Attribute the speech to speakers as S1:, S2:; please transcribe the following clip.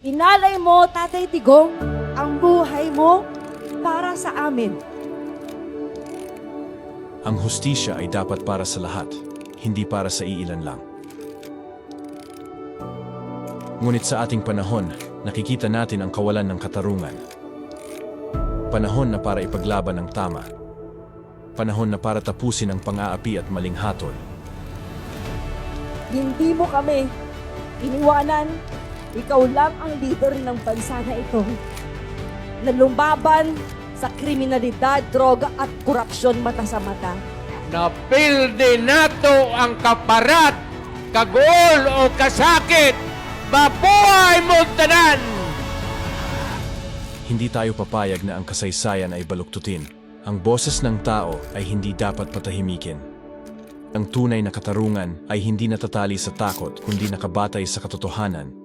S1: Inalay mo, Tatay Digong, ang buhay mo para sa amin.
S2: Ang hustisya ay dapat para sa lahat, hindi para sa iilan lang. Ngunit sa ating panahon, nakikita natin ang kawalan ng katarungan. Panahon na para ipaglaban ang tama. Panahon na para tapusin ang pang-aapi at maling hatol.
S1: Hindi mo kami iniwanan. Ikaw lang ang leader ng bansa na ito na lumaban sa kriminalidad, droga at korupsyon mata sa mata.
S3: Napildi nato ang kaparat, kagol o kasakit, mabuhay mo tanan!
S2: Hindi tayo papayag na ang kasaysayan ay baluktutin. Ang boses ng tao ay hindi dapat patahimikin. Ang tunay na katarungan ay hindi natatali sa takot kundi nakabatay sa katotohanan.